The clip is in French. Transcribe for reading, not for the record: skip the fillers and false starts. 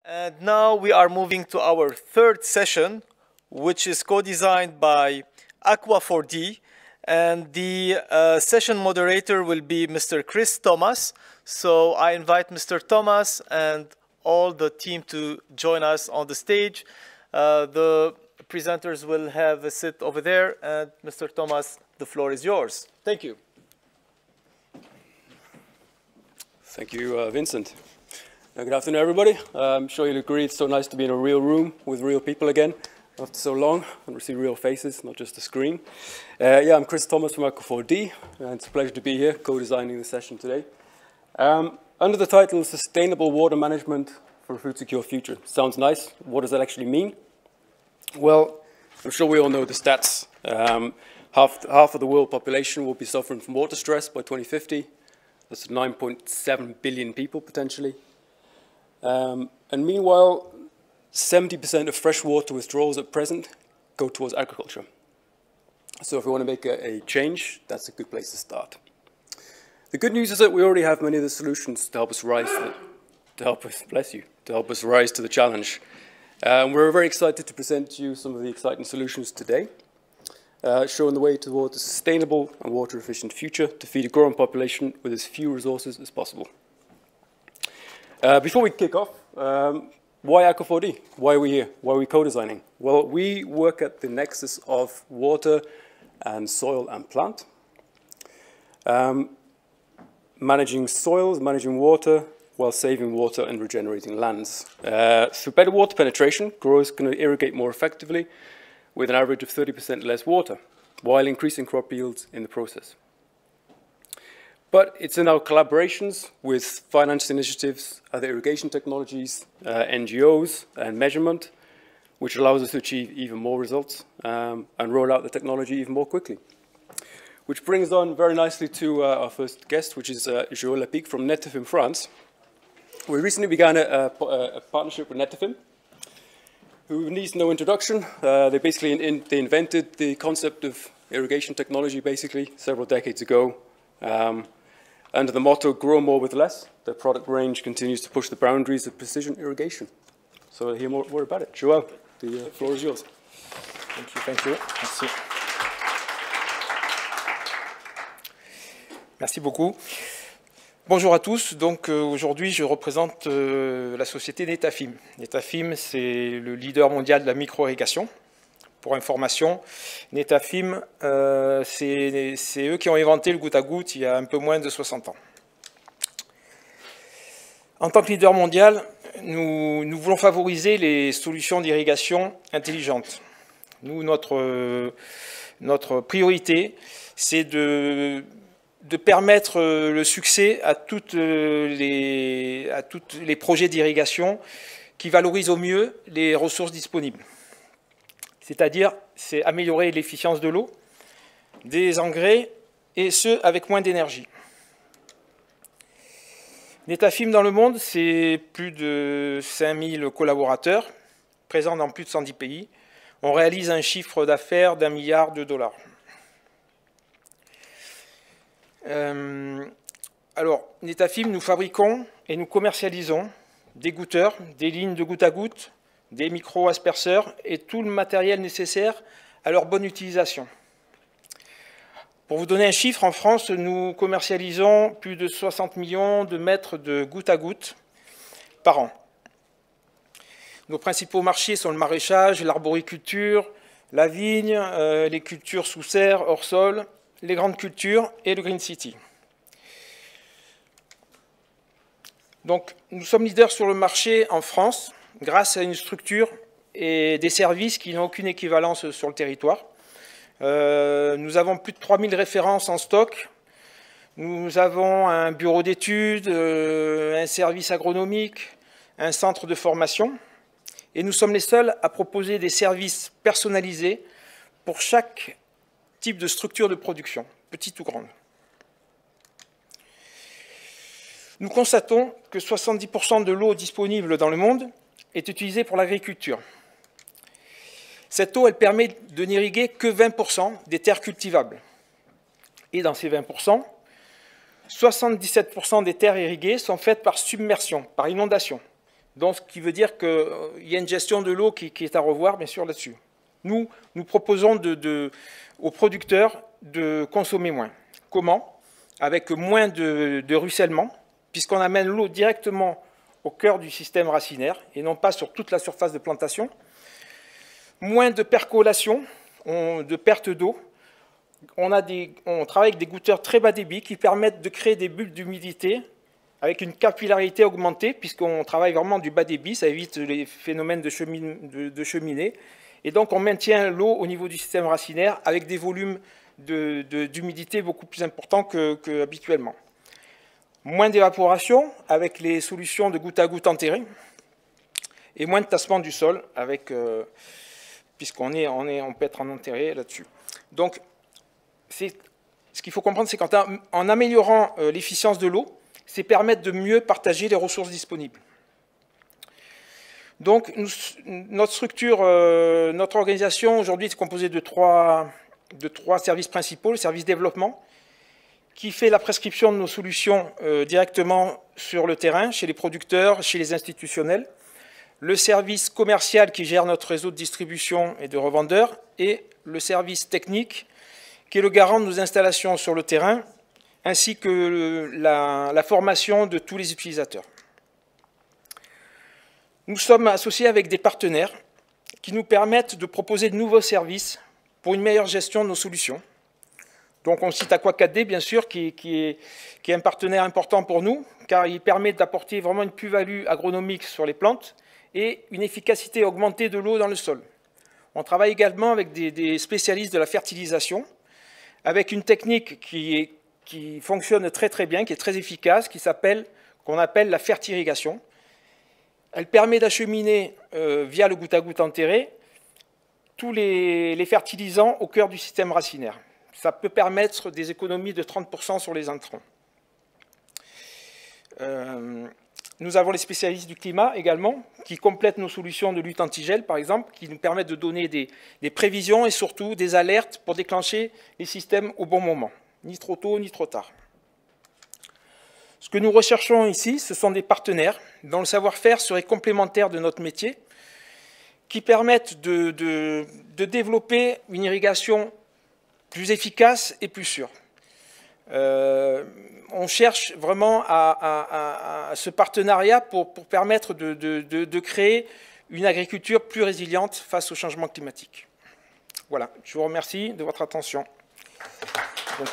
And now we are moving to our third session, which is co-designed by Aqua4D. And the session moderator will be Mr. Chris Thomas. So I invite Mr. Thomas and all the team to join us on the stage. The presenters will have a sit over there. And Mr. Thomas, the floor is yours. Thank you. Thank you, Vincent. Good afternoon, everybody. I'm sure you'll agree it's so nice to be in a real room with real people again after so long and see real faces, not just a screen. I'm Chris Thomas from Aqua4D, and it's a pleasure to be here co-designing the session today. Under the title, Sustainable Water Management for a Food Secure Future. Sounds nice. What does that actually mean? Well, I'm sure we all know the stats. Half of the world population will be suffering from water stress by 2050. That's 9.7 billion people, potentially. And meanwhile, 70% of freshwater withdrawals at present go towards agriculture. So if we want to make a change, that's a good place to start. The good news is that we already have many of the solutions to help us rise to the challenge. We're very excited to present to you some of the exciting solutions today, showing the way towards a sustainable and water-efficient future to feed a growing population with as few resources as possible. Before we kick off, why Aqua4D? Why are we here? Why are we co-designing? Well, we work at the nexus of water and soil and plant. Managing soils, managing water, while saving water and regenerating lands. Through better water penetration, growers can irrigate more effectively with an average of 30% less water, while increasing crop yields in the process. But it's in our collaborations with finance initiatives, other irrigation technologies, NGOs, and measurement, which allows us to achieve even more results and roll out the technology even more quickly. Which brings on very nicely to our first guest, which is Joël Lapique from Netafim France. We recently began a partnership with Netafim, who needs no introduction. They basically they invented the concept of irrigation technology basically several decades ago. Under the motto, grow more with less, their product range continues to push the boundaries of precision irrigation. So we'll hear more about it. Joël, the floor is yours. Thank you. Merci. Merci beaucoup. Bonjour à tous. Donc aujourd'hui, je représente la société Netafim. Netafim, c'est le leader mondial de la micro-irrigation. Pour information, Netafim, c'est eux qui ont inventé le goutte à goutte il y a un peu moins de 60 ans. En tant que leader mondial, nous voulons favoriser les solutions d'irrigation intelligentes. Nous, notre priorité, c'est de permettre le succès à tous les projets d'irrigation qui valorisent au mieux les ressources disponibles. C'est-à-dire, c'est améliorer l'efficience de l'eau, des engrais, et ce, avec moins d'énergie. Netafim dans le monde, c'est plus de 5000 collaborateurs, présents dans plus de 110 pays. On réalise un chiffre d'affaires d'1 milliard de dollars. Alors, Netafim, nous fabriquons et nous commercialisons des goûteurs, des lignes de goutte à goutte, des micro-asperceurs et tout le matériel nécessaire à leur bonne utilisation. Pour vous donner un chiffre, en France, nous commercialisons plus de 60 millions de mètres de goutte à goutte par an. Nos principaux marchés sont le maraîchage, l'arboriculture, la vigne, les cultures sous serre, hors sol, les grandes cultures et le Green City. Donc, nous sommes leaders sur le marché en France, grâce à une structure et des services qui n'ont aucune équivalence sur le territoire. Nous avons plus de 3000 références en stock. Nous avons un bureau d'études, un service agronomique, un centre de formation. Et nous sommes les seuls à proposer des services personnalisés pour chaque type de structure de production, petite ou grande. Nous constatons que 70% de l'eau disponible dans le monde est utilisée pour l'agriculture. Cette eau, elle permet de n'irriguer que 20% des terres cultivables. Et dans ces 20%, 77% des terres irriguées sont faites par submersion, par inondation. Donc, ce qui veut dire qu'il y a une gestion de l'eau qui est à revoir, bien sûr, là-dessus. Nous proposons aux producteurs de consommer moins. Comment? Avec moins de ruissellement, puisqu'on amène l'eau directement au cœur du système racinaire et non pas sur toute la surface de plantation. Moins de percolation, de perte d'eau. On travaille avec des goutteurs très bas débit qui permettent de créer des bulles d'humidité avec une capillarité augmentée, puisqu'on travaille vraiment du bas débit, ça évite les phénomènes de cheminée. Et donc on maintient l'eau au niveau du système racinaire avec des volumes d'humidité beaucoup plus importants qu'habituellement. Moins d'évaporation avec les solutions de goutte à goutte enterrées et moins de tassement du sol puisqu'on peut être en enterré là-dessus. Donc, ce qu'il faut comprendre, c'est qu'en améliorant l'efficience de l'eau, c'est permettre de mieux partager les ressources disponibles. Donc, notre structure, notre organisation aujourd'hui est composée de trois services principaux. Le service développement, qui fait la prescription de nos solutions directement sur le terrain, chez les producteurs, chez les institutionnels. Le service commercial qui gère notre réseau de distribution et de revendeurs. Et le service technique qui est le garant de nos installations sur le terrain, ainsi que la formation de tous les utilisateurs. Nous sommes associés avec des partenaires qui nous permettent de proposer de nouveaux services pour une meilleure gestion de nos solutions. Donc on cite Aqua 4D, bien sûr, qui est un partenaire important pour nous, car il permet d'apporter vraiment une plus-value agronomique sur les plantes et une efficacité augmentée de l'eau dans le sol. On travaille également avec des spécialistes de la fertilisation, avec une technique qui fonctionne très très bien, qui est très efficace, qu'on appelle la fertirrigation. Elle permet d'acheminer via le goutte à goutte enterré tous les fertilisants au cœur du système racinaire. Ça peut permettre des économies de 30% sur les intrants. Nous avons les spécialistes du climat également, qui complètent nos solutions de lutte antigel, par exemple, qui nous permettent de donner des prévisions et surtout des alertes pour déclencher les systèmes au bon moment, ni trop tôt ni trop tard. Ce que nous recherchons ici, ce sont des partenaires dont le savoir-faire serait complémentaire de notre métier, qui permettent de développer une irrigation plus efficace et plus sûre. On cherche vraiment à ce partenariat pour permettre de créer une agriculture plus résiliente face au changement climatique. Voilà, je vous remercie de votre attention. Donc,